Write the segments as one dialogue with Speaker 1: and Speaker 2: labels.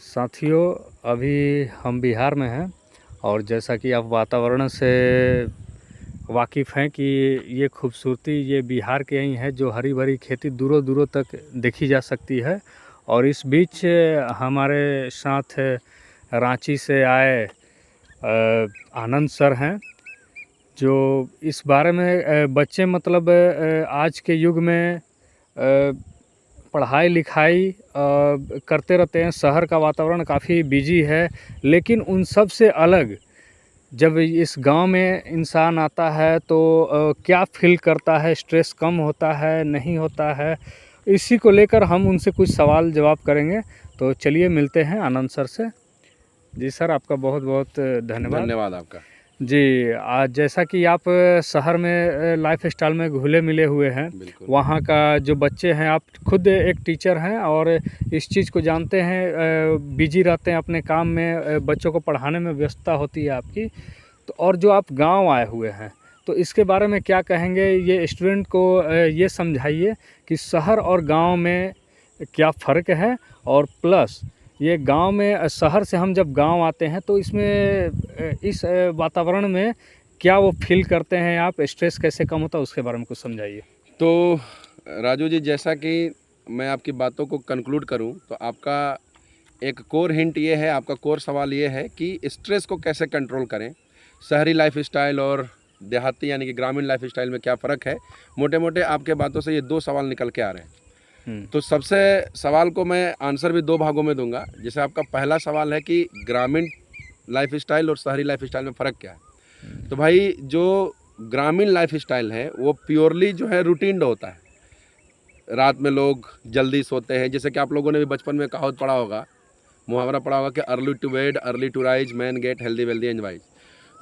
Speaker 1: साथियों, अभी हम बिहार में हैं और जैसा कि आप वातावरण से वाकिफ़ हैं कि ये खूबसूरती ये बिहार के ही है जो हरी भरी खेती दूरों दूरों तक देखी जा सकती है। और इस बीच हमारे साथ रांची से आए आनंद सर हैं जो इस बारे में बच्चे मतलब आज के युग में पढ़ाई लिखाई करते रहते हैं। शहर का वातावरण काफ़ी बिजी है, लेकिन उन सब से अलग जब इस गांव में इंसान आता है तो क्या फील करता है, स्ट्रेस कम होता है नहीं होता है, इसी को लेकर हम उनसे कुछ सवाल जवाब करेंगे। तो चलिए मिलते हैं आनंद सर से। जी सर, आपका बहुत बहुत धन्यवाद।
Speaker 2: धन्यवाद आपका।
Speaker 1: जी, आज जैसा कि आप शहर में लाइफ स्टाइल में घुले मिले हुए हैं,
Speaker 2: बिल्कुल।
Speaker 1: वहाँ का जो बच्चे हैं, आप खुद एक टीचर हैं और इस चीज़ को जानते हैं, बिजी रहते हैं अपने काम में, बच्चों को पढ़ाने में व्यस्तता होती है आपकी। तो और जो आप गांव आए हुए हैं, तो इसके बारे में क्या कहेंगे? ये स्टूडेंट को ये समझाइए कि शहर और गांव में क्या फ़र्क है, और प्लस ये गांव में शहर से हम जब गांव आते हैं तो इसमें इस वातावरण में क्या वो फील करते हैं आप, स्ट्रेस कैसे कम होता है, उसके बारे में कुछ समझाइए।
Speaker 2: तो राजू जी, जैसा कि मैं आपकी बातों को कंक्लूड करूं तो आपका एक कोर हिंट ये है, आपका कोर सवाल ये है कि स्ट्रेस को कैसे कंट्रोल करें, शहरी लाइफ स्टाइल और देहाती यानी कि ग्रामीण लाइफ स्टाइल में क्या फ़र्क है। मोटे मोटे आपके बातों से ये दो सवाल निकल के आ रहे हैं। तो सबसे सवाल को मैं आंसर भी दो भागों में दूंगा। जैसे आपका पहला सवाल है कि ग्रामीण लाइफ स्टाइल और शहरी लाइफ स्टाइल में फ़र्क क्या है। तो भाई, जो ग्रामीण लाइफ स्टाइल है वो प्योरली जो है रूटीन्ड होता है। रात में लोग जल्दी सोते हैं, जैसे कि आप लोगों ने भी बचपन में कहावत पढ़ा होगा, मुहावरा पढ़ा होगा कि early to bed early to rise man get healthy wealthy and wise.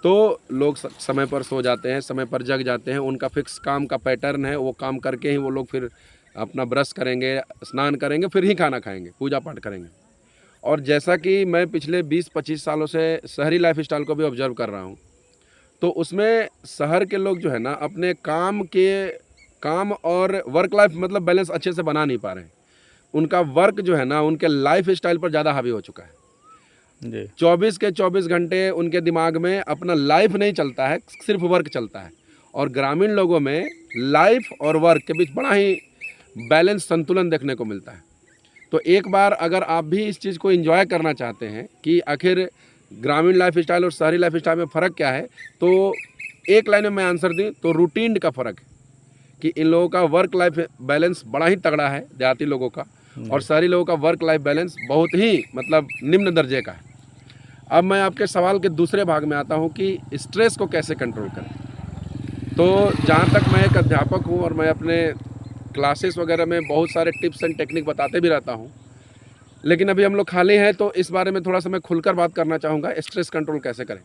Speaker 2: तो लोग समय पर सो जाते हैं, समय पर जग जाते हैं, उनका फिक्स काम का पैटर्न है, वो काम करके ही वो लोग फिर अपना ब्रश करेंगे, स्नान करेंगे, फिर ही खाना खाएंगे, पूजा पाठ करेंगे। और जैसा कि मैं पिछले 20-25 सालों से शहरी लाइफ स्टाइल को भी ऑब्जर्व कर रहा हूँ, तो उसमें शहर के लोग जो है ना अपने काम और वर्क लाइफ मतलब बैलेंस अच्छे से बना नहीं पा रहे हैं। उनका वर्क जो है ना उनके लाइफ स्टाइल पर ज़्यादा हावी हो चुका है
Speaker 1: जी।
Speaker 2: 24 के 24 घंटे उनके दिमाग में अपना लाइफ नहीं चलता है, सिर्फ वर्क चलता है। और ग्रामीण लोगों में लाइफ और वर्क के बीच बड़ा ही बैलेंस, संतुलन देखने को मिलता है। तो एक बार अगर आप भी इस चीज़ को एंजॉय करना चाहते हैं कि आखिर ग्रामीण लाइफ स्टाइल और शहरी लाइफ स्टाइल में फ़र्क क्या है, तो एक लाइन में मैं आंसर दूँ तो रूटीन का फ़र्क है कि इन लोगों का वर्क लाइफ बैलेंस बड़ा ही तगड़ा है देहाती लोगों का, और शहरी लोगों का वर्क लाइफ बैलेंस बहुत ही मतलब निम्न दर्जे का है। अब मैं आपके सवाल के दूसरे भाग में आता हूँ कि स्ट्रेस को कैसे कंट्रोल करें। तो जहाँ तक मैं एक अध्यापक हूँ और मैं अपने क्लासेस वगैरह में बहुत सारे टिप्स एंड टेक्निक बताते भी रहता हूँ, लेकिन अभी हम लोग खाली हैं तो इस बारे में थोड़ा सा मैं खुलकर बात करना चाहूँगा, स्ट्रेस कंट्रोल कैसे करें।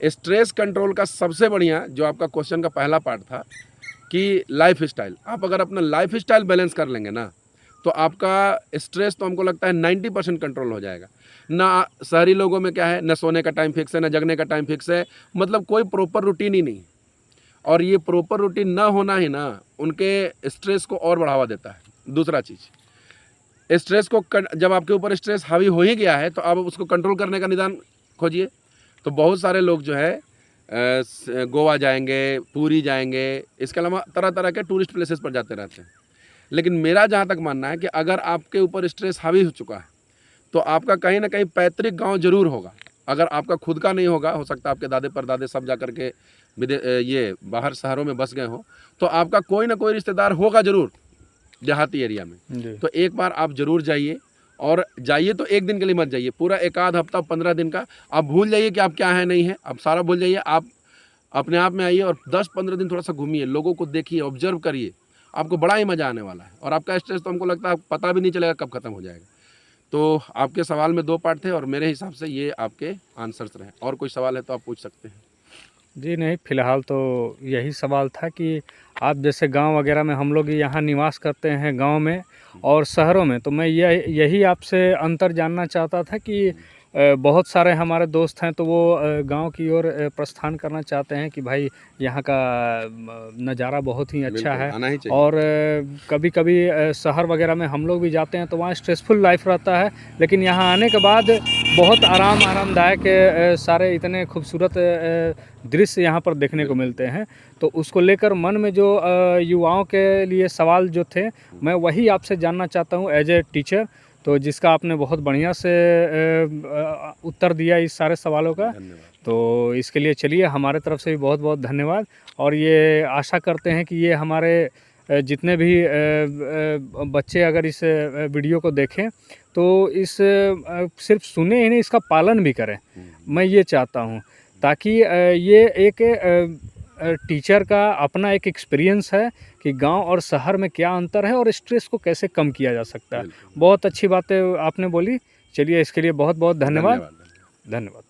Speaker 2: स्ट्रेस कंट्रोल का सबसे बढ़िया, जो आपका क्वेश्चन का पहला पार्ट था कि लाइफ स्टाइल, आप अगर अपना लाइफ स्टाइल बैलेंस कर लेंगे ना तो आपका स्ट्रेस तो हमको लगता है 90% कंट्रोल हो जाएगा। ना शहरी लोगों में क्या है, न सोने का टाइम फिक्स है, ना जगने का टाइम फिक्स है, मतलब कोई प्रॉपर रूटीन ही नहीं। और ये प्रॉपर रूटीन ना होना ही ना उनके स्ट्रेस को और बढ़ावा देता है। दूसरा चीज़, स्ट्रेस को जब आपके ऊपर स्ट्रेस हावी हो ही गया है तो आप उसको कंट्रोल करने का निदान खोजिए। तो बहुत सारे लोग जो है गोवा जाएंगे, पूरी जाएंगे, इसके अलावा तरह तरह के टूरिस्ट प्लेसेस पर जाते रहते हैं। लेकिन मेरा जहाँ तक मानना है कि अगर आपके ऊपर स्ट्रेस हावी हो चुका है तो आपका कहीं ना कहीं पैतृक गांव जरूर होगा। अगर आपका खुद का नहीं होगा, हो सकता है आपके दादे परदादे सब जा करके ये बाहर शहरों में बस गए हो, तो आपका कोई ना कोई रिश्तेदार होगा जरूर देहाती एरिया में। तो एक बार आप जरूर जाइए, और जाइए तो एक दिन के लिए मत जाइए, पूरा एक आध हफ्ता 15 दिन का आप भूल जाइए कि आप क्या है नहीं है, आप सारा भूल जाइए। आप अपने आप में आइए और 10-15 दिन थोड़ा सा घूमिए, लोगों को देखिए, ऑब्जर्व करिए, आपको बड़ा ही मज़ा आने वाला है। और आपका स्ट्रेस तो हमको लगता है पता भी नहीं चलेगा कब खत्म हो जाएगा। तो आपके सवाल में 2 पार्ट थे और मेरे हिसाब से ये आपके आंसर्स रहे। और कोई सवाल है तो आप पूछ सकते हैं।
Speaker 1: जी नहीं, फ़िलहाल तो यही सवाल था कि आप जैसे गांव वगैरह में, हम लोग यहाँ निवास करते हैं गांव में और शहरों में, तो मैं यही आपसे अंतर जानना चाहता था कि बहुत सारे हमारे दोस्त हैं तो वो गांव की ओर प्रस्थान करना चाहते हैं कि भाई यहाँ का नज़ारा बहुत ही अच्छा
Speaker 2: बिल्कुल,
Speaker 1: है।
Speaker 2: आना ही चाहिए।
Speaker 1: और कभी कभी शहर वगैरह में हम लोग भी जाते हैं तो वहाँ स्ट्रेसफुल लाइफ रहता है, लेकिन यहाँ आने के बाद बहुत आरामदायक सारे इतने खूबसूरत दृश्य यहाँ पर देखने को मिलते हैं। तो उसको लेकर मन में जो युवाओं के लिए सवाल जो थे, मैं वही आपसे जानना चाहता हूँ एज ए टीचर, तो जिसका आपने बहुत बढ़िया से उत्तर दिया इस सारे सवालों का।
Speaker 2: धन्यवाद।
Speaker 1: तो इसके लिए चलिए हमारे तरफ से भी बहुत बहुत धन्यवाद। और ये आशा करते हैं कि ये हमारे जितने भी बच्चे अगर इस वीडियो को देखें तो इस सिर्फ सुने ही नहीं, इसका पालन भी करें। मैं ये चाहता हूँ ताकि ये एक टीचर का अपना एक एक्सपीरियंस है कि गांव और शहर में क्या अंतर है और स्ट्रेस को कैसे कम किया जा सकता है। बहुत अच्छी बातें आपने बोली। चलिए इसके लिए बहुत बहुत धन्यवाद।
Speaker 2: धन्यवाद।
Speaker 1: धन्यवाद।